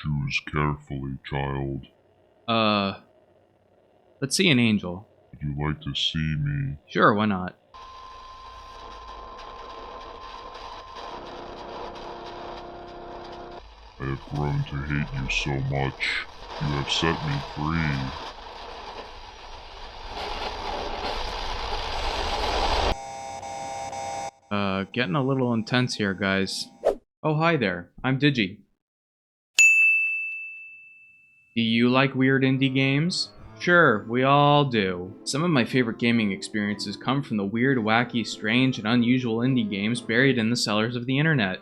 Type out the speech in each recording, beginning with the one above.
Choose carefully, child. Let's see an angel. Would you like to see me? Sure, why not? I have grown to hate you so much. You have set me free. Getting a little intense here, guys. Oh, hi there. I'm Digi. Do you like weird indie games? Sure, we all do. Some of my favorite gaming experiences come from the weird, wacky, strange, and unusual indie games buried in the cellars of the internet.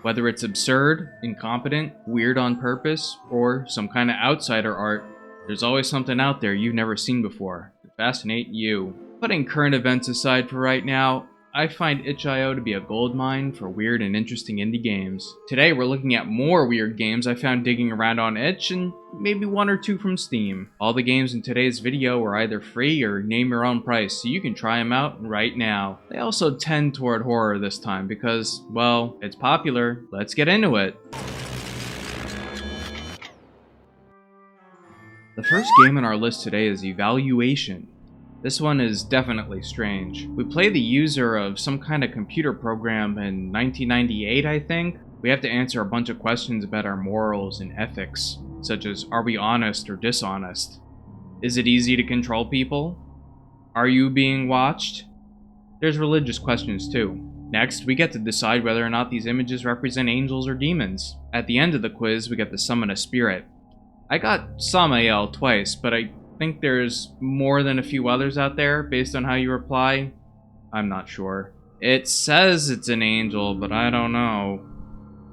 Whether it's absurd, incompetent, weird on purpose, or some kind of outsider art, there's always something out there you've never seen before to fascinate you. Putting current events aside for right now, I find itch.io to be a goldmine for weird and interesting indie games. Today we're looking at more weird games I found digging around on itch, and maybe one or two from Steam. All the games in today's video are either free or name your own price, so you can try them out right now. They also tend toward horror this time because, well, it's popular. Let's get into it. The first game on our list today is Evaluation. This one is definitely strange. We play the user of some kind of computer program in 1998, I think. We have to answer a bunch of questions about our morals and ethics, such as, are we honest or dishonest? Is it easy to control people? Are you being watched? There's religious questions too. Next, we get to decide whether or not these images represent angels or demons. At the end of the quiz, we get to summon a spirit. I got Samael twice, but I think there's more than a few others out there based on how you reply. I'm not sure. It says it's an angel, but I don't know.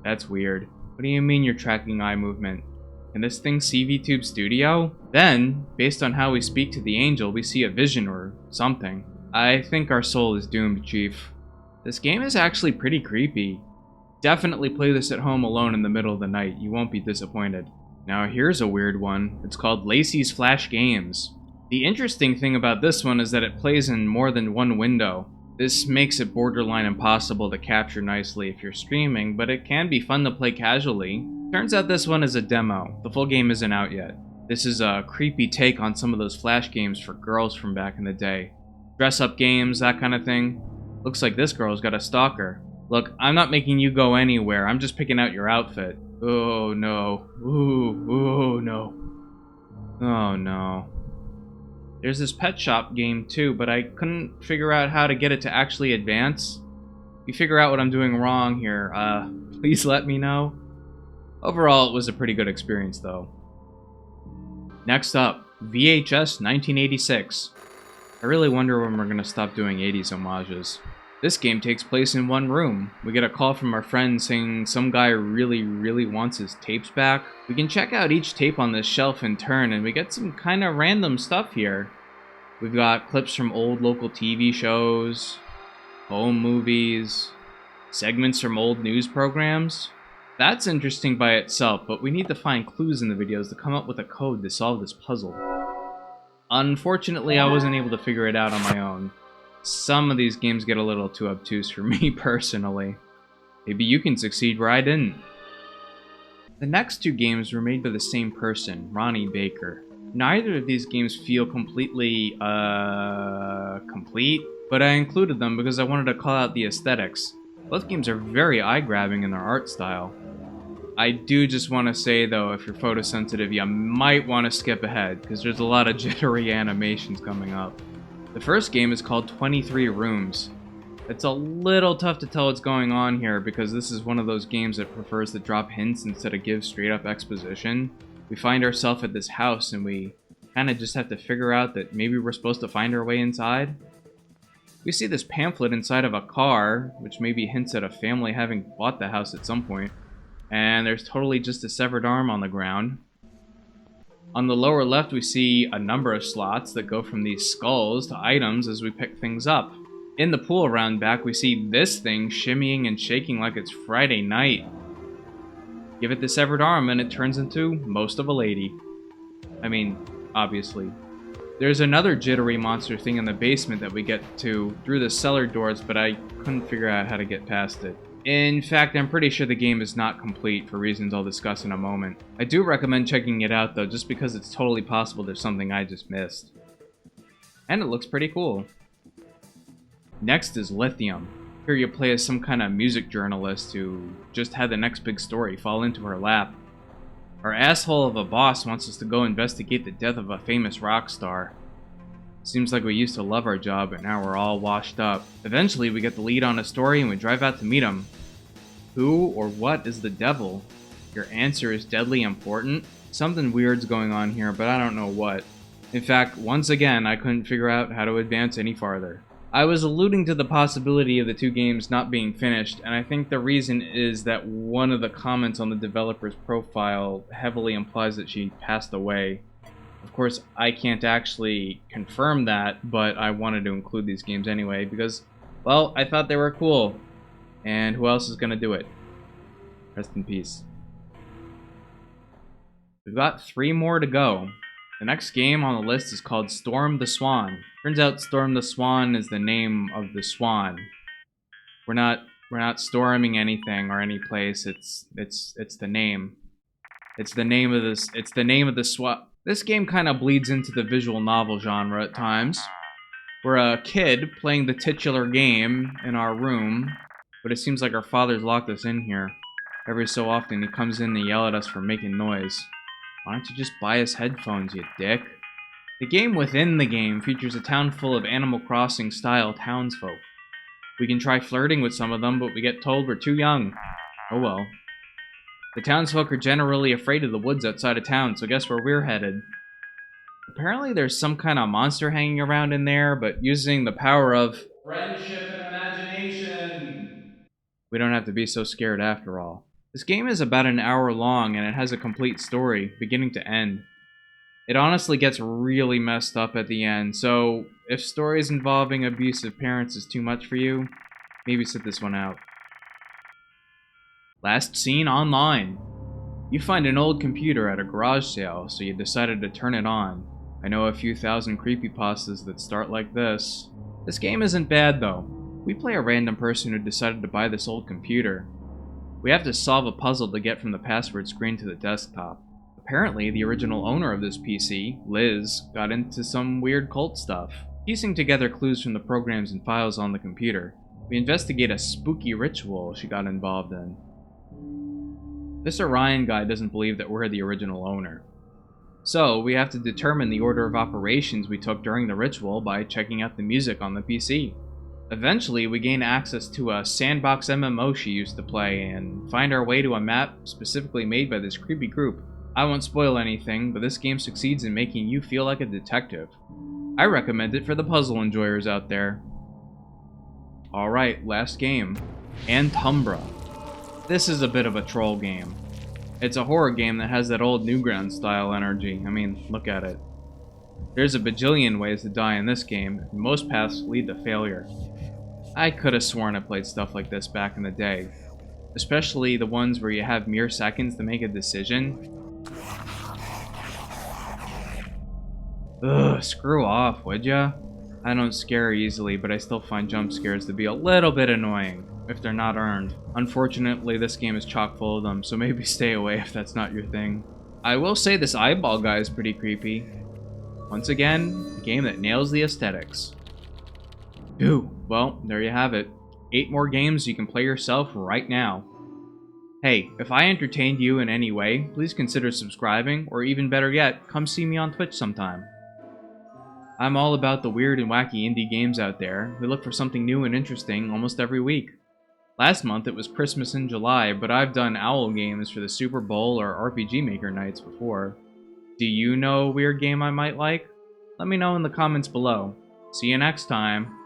That's weird. What do you mean you're tracking eye movement? Can this thing see VTube Studio? Then, based on how we speak to the angel, we see a vision or something. I think our soul is doomed, Chief. This game is actually pretty creepy. Definitely play this at home alone in the middle of the night. You won't be disappointed. Now here's a weird one. It's called Lacey's Flash Games. The interesting thing about this one is that it plays in more than one window. This makes it borderline impossible to capture nicely if you're streaming, but it can be fun to play casually. Turns out this one is a demo. The full game isn't out yet. This is a creepy take on some of those Flash games for girls from back in the day. Dress-up games, that kind of thing. Looks like this girl's got a stalker. Look, I'm not making you go anywhere. I'm just picking out your outfit. Oh no. Ooh, no. Oh no. There's this pet shop game too, but I couldn't figure out how to get it to actually advance. If you figure out what I'm doing wrong here, please let me know. Overall, it was a pretty good experience though. Next up, VHS 1986. I really wonder when we're gonna stop doing 80s homages. This game takes place in one room. We get a call from our friend saying some guy really wants his tapes back. We can check out each tape on this shelf in turn, and we get some kind of random stuff here. We've got clips from old local TV shows, home movies, segments from old news programs. That's interesting by itself, but we need to find clues in the videos to come up with a code to solve this puzzle. Unfortunately, I wasn't able to figure it out on my own. Some of these games get a little too obtuse for me personally. Maybe you can succeed where I didn't. The next two games were made by the same person, Ronnie Baker. Neither of these games feel completely, complete, but I included them because I wanted to call out the aesthetics. Both games are very eye-grabbing in their art style. I do just want to say though, if you're photosensitive, you might want to skip ahead, because there's a lot of jittery animations coming up. The first game is called 23 Rooms. It's a little tough to tell what's going on here because this is one of those games that prefers to drop hints instead of give straight up exposition. We find ourselves at this house and we kind of just have to figure out that maybe we're supposed to find our way inside. We see this pamphlet inside of a car, which maybe hints at a family having bought the house at some point. And there's totally just a severed arm on the ground. On the lower left, we see a number of slots that go from these skulls to items as we pick things up. In the pool around back, we see this thing shimmying and shaking like it's Friday night. Give it the severed arm and it turns into most of a lady. I mean, obviously. There's another jittery monster thing in the basement that we get to through the cellar doors, but I couldn't figure out how to get past it. In fact, I'm pretty sure the game is not complete for reasons I'll discuss in a moment. I do recommend checking it out though, just because it's totally possible there's something I just missed. And it looks pretty cool. Next is Lithium. Here you play as some kind of music journalist who just had the next big story fall into her lap. Our asshole of a boss wants us to go investigate the death of a famous rock star. Seems like we used to love our job, but now we're all washed up. Eventually, we get the lead on a story and we drive out to meet him. Who or what is the devil? Your answer is deadly important? Something weird's going on here, but I don't know what. In fact, once again, I couldn't figure out how to advance any farther. I was alluding to the possibility of the two games not being finished, and I think the reason is that one of the comments on the developer's profile heavily implies that she passed away. Of course, I can't actually confirm that, but I wanted to include these games anyway because, well, I thought they were cool. And who else is gonna do it? Rest in peace. We've got 3 more to go. The next game on the list is called Storm the Swan. Turns out Storm the Swan is the name of the swan. We're not storming anything or any place. It's the name. It's the name of this. It's the name of the swan. This game kind of bleeds into the visual novel genre at times. We're a kid playing the titular game in our room, but it seems like our father's locked us in here. Every so often he comes in to yell at us for making noise. Why don't you just buy us headphones, you dick? The game within the game features a town full of Animal Crossing-style townsfolk. We can try flirting with some of them, but we get told we're too young. Oh well. The townsfolk are generally afraid of the woods outside of town, so guess where we're headed. Apparently there's some kind of monster hanging around in there, but using the power of friendship and imagination, we don't have to be so scared after all. This game is about an hour long, and it has a complete story, beginning to end. It honestly gets really messed up at the end, so if stories involving abusive parents is too much for you, maybe sit this one out. Last seen online. You find an old computer at a garage sale, so you decided to turn it on. I know a few thousand creepypastas that start like this. This game isn't bad though. We play a random person who decided to buy this old computer. We have to solve a puzzle to get from the password screen to the desktop. Apparently, the original owner of this PC, Liz, got into some weird cult stuff. Piecing together clues from the programs and files on the computer, we investigate a spooky ritual she got involved in. This Orion guy doesn't believe that we're the original owner. So, we have to determine the order of operations we took during the ritual by checking out the music on the PC. Eventually, we gain access to a sandbox MMO she used to play and find our way to a map specifically made by this creepy group. I won't spoil anything, but this game succeeds in making you feel like a detective. I recommend it for the puzzle enjoyers out there. Alright, last game. Antumbra. This is a bit of a troll game. It's a horror game that has that old Newgrounds style energy. I mean, look at it. There's a bajillion ways to die in this game, and most paths lead to failure. I could have sworn I played stuff like this back in the day. Especially the ones where you have mere seconds to make a decision. Ugh, screw off, would ya? I don't scare easily, but I still find jump scares to be a little bit annoying, if they're not earned. Unfortunately, this game is chock full of them, so maybe stay away if that's not your thing. I will say this eyeball guy is pretty creepy. Once again, a game that nails the aesthetics. Phew, well, there you have it. 8 more games you can play yourself right now. Hey, if I entertained you in any way, please consider subscribing, or even better yet, come see me on Twitch sometime. I'm all about the weird and wacky indie games out there. We look for something new and interesting almost every week. Last month it was Christmas in July, but I've done owl games for the Super Bowl or RPG Maker nights before. Do you know a weird game I might like? Let me know in the comments below. See you next time.